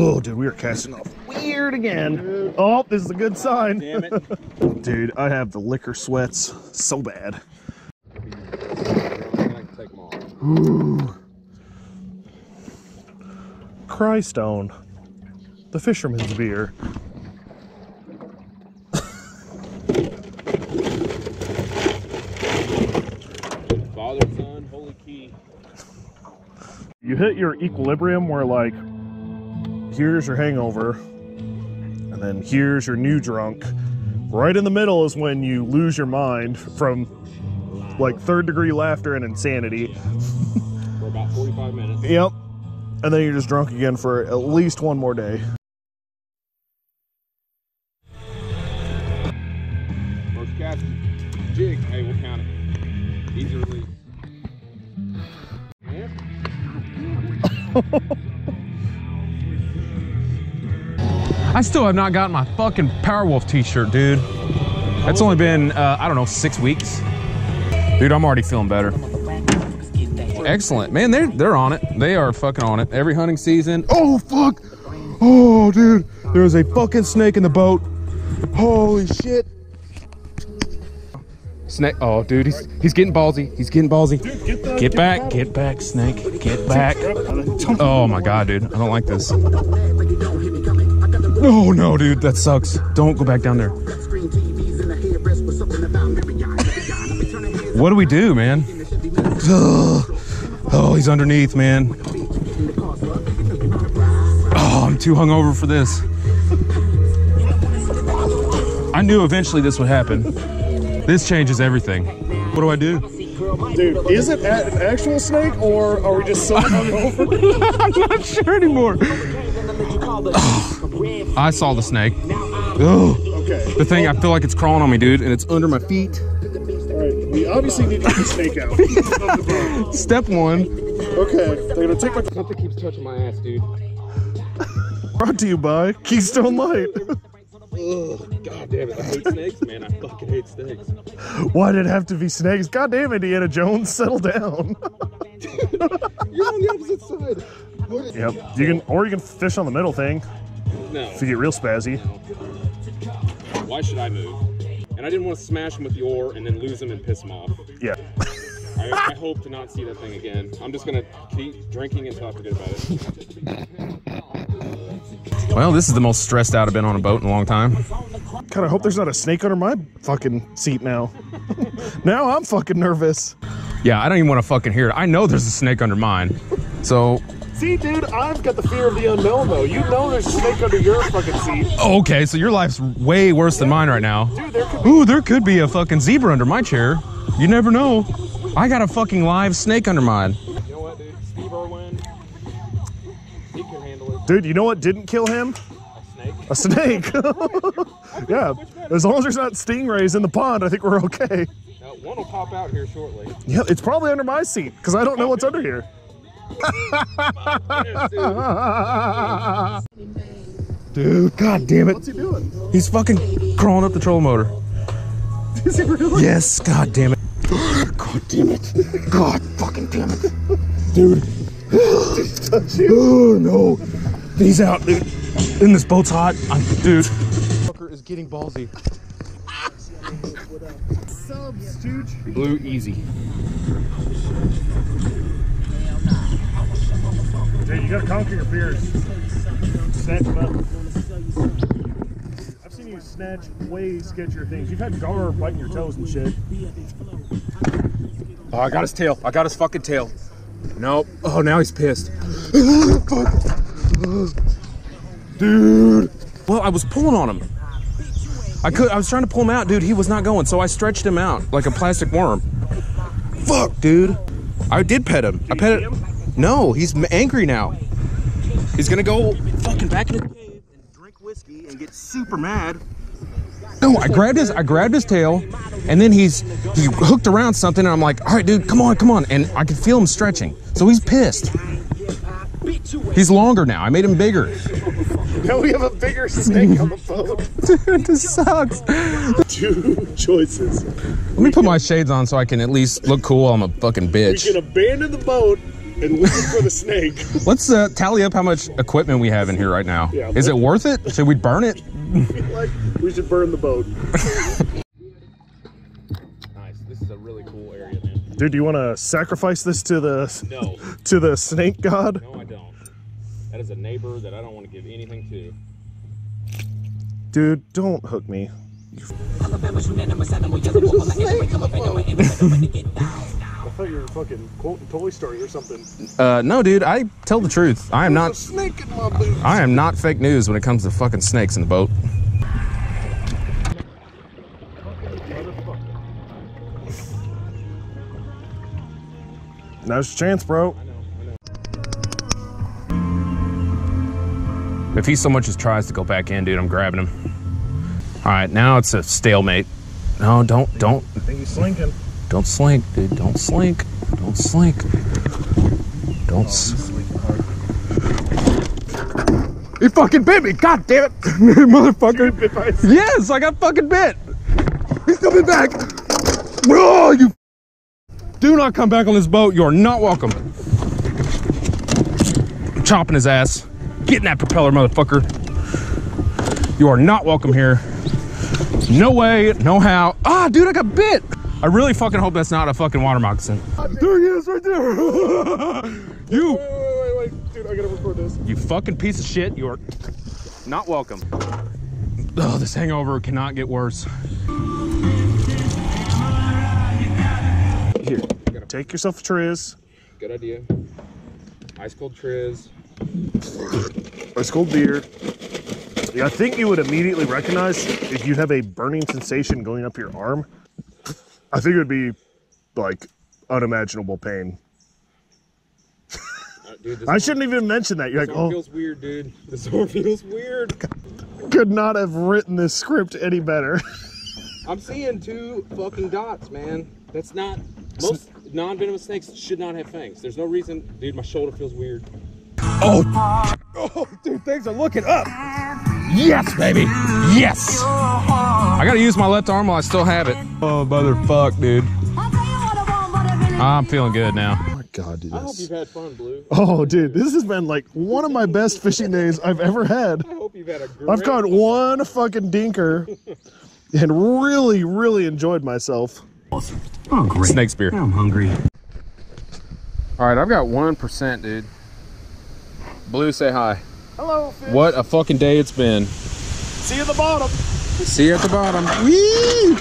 Oh, dude, we are casting off weird again. Oh, this is a good sign. Damn it. Dude, I have the liquor sweats so bad. Ooh. Crystone, the fisherman's beer. Father, son, holy key. You hit your equilibrium where, like, here's your hangover, and then here's your new drunk. Right in the middle is when you lose your mind from, like, third-degree laughter and insanity. For about 45 minutes. Yep. And then you're just drunk again for at least one more day. First cast, jig. Hey, we'll count it. Easy release. Yeah. I still have not gotten my fucking Powerwolf t-shirt, dude. That's only been, I don't know, 6 weeks. Dude, I'm already feeling better. Excellent. Man, they're on it. They are fucking on it. Every hunting season. Oh, fuck. Oh, dude. There's a fucking snake in the boat. Holy shit. Snake. Oh, dude, he's getting ballsy. He's getting ballsy. Dude, get back, snake. Get back. Oh my God, dude. I don't like this. Oh no, dude, that sucks. Don't go back down there. What do we do, man? Oh, he's underneath, man. Oh, I'm too hungover for this. I knew eventually this would happen. This changes everything. What do I do? Dude, is it an actual snake, or are we just so hungover? I'm not sure anymore. Oh, I saw the snake. Oh, okay. The thing, I feel like it's crawling on me, dude, and it's under my feet. Alright, we obviously need to get the snake out. Step one. Okay, they're gonna take my... Something keeps touching my ass, dude. Brought to you by Keystone Light. Ugh, God damn it. I hate snakes, man. I fucking hate snakes. Why did it have to be snakes? God damn, Indiana Jones, settle down. You're on the opposite side. What? Yep, you can fish on the middle thing. No. If you get real spazzy. No. Why should I move? And I didn't want to smash him with the oar and then lose him and piss him off. Yeah. I hope to not see that thing again. I'm just gonna keep drinking until I forget about it. Well, this is the most stressed out I've been on a boat in a long time. God, I hope there's not a snake under my fucking seat now. Now I'm fucking nervous. Yeah, I don't even want to fucking hear it. I know there's a snake under mine. So... See, dude, I've got the fear of the unknown, though. You know there's a snake under your fucking seat. Oh, okay, so your life's way worse than mine right now. Dude, there could be a fucking zebra under my chair. You never know. I got a fucking live snake under mine. You know what, dude? Steve Irwin, he can handle it. Dude, you know what didn't kill him? A snake? A snake. Yeah, as long as there's not stingrays in the pond, I think we're okay. Now, one will pop out here shortly. Yeah, it's probably under my seat, because I don't know what's under here. Dude, god damn it. What's he doing? He's fucking crawling up the trolling motor. Is he really? Yes, god damn it. God damn it. God fucking damn it. Dude. Oh no. He's out, dude. And this boat's hot. Dude. Fucker is getting ballsy. Blue easy. Dude, you gotta conquer your fears. Snatch them up. I've seen you snatch way sketchier things. You've had gar biting your toes and shit. Oh, I got his tail. I got his fucking tail. Nope. Oh, now he's pissed. Dude. Well, I was pulling on him. I was trying to pull him out, dude. He was not going, so I stretched him out like a plastic worm. Fuck, dude. I did pet him. I pet him. No, he's angry now. He's gonna go fucking back in his cave and drink whiskey and get super mad. No, I grabbed his tail, and then he hooked around something, and I'm like, all right, dude, come on, and I could feel him stretching. So he's pissed. He's longer now. I made him bigger. Now we have a bigger snake on the boat. Dude, this sucks. Two choices. Let me put my shades on so I can at least look cool. I'm a fucking bitch. We can abandon the boat and looking for the snake. Let's tally up how much equipment we have in here right now. Yeah, is it worth it? Should we burn it? I feel like we should burn the boat. Nice. This is a really cool area, man. Dude, do you want to sacrifice this to the No. snake god? No, I don't. That is a neighbor that I don't want to give anything to. Dude, don't hook me. I thought you were fucking quoting Toy Story or something. No, dude, I tell the truth. I am not. There's a snake in my boots. I am not fake news when it comes to fucking snakes in the boat. Now's your chance, bro. If he so much as tries to go back in, dude, I'm grabbing him. All right, now it's a stalemate. No, don't. I think he's slinking. Don't slink, dude. Don't slink. Don't slink. Don't. He fucking bit me. God damn it, motherfucker. Yes, I got fucking bit. He's coming back. Oh, you. Do not come back on this boat. You are not welcome. I'm chopping his ass. Getting that propeller, motherfucker. You are not welcome here. No way, no how. Ah, dude, I got bit. I really fucking hope that's not a fucking water moccasin. There he is, right there. You. Wait, dude, I gotta record this. You fucking piece of shit. You are not welcome. Oh, this hangover cannot get worse. Here, take yourself a Triz. Good idea. Ice cold Triz. Ice cold beer. Yeah, I think you would immediately recognize if you have a burning sensation going up your arm. I think it would be like unimaginable pain. Dude, I shouldn't even mention that. You're like, oh, feels weird, dude. This one feels weird. Could not have written this script any better. I'm seeing 2 fucking dots, man. That's not. Most non-venomous snakes should not have fangs. There's no reason. Dude, my shoulder feels weird. Oh, dude, things are looking up. Yes, baby. Yes. I gotta use my left arm while I still have it. Oh, motherfuck, dude. I'm feeling good now. Oh my God, dude. I hope you've had fun, Blue. Oh, dude, this has been like one of my best fishing days I've ever had. I hope you've had a great. I've caught one fucking dinker and really, really enjoyed myself. Oh, great. Snake spear. I'm hungry. All right, I've got 1%, dude. Blue, say hi. Hello, fish. What a fucking day it's been. See you at the bottom. See you at the bottom. Whee!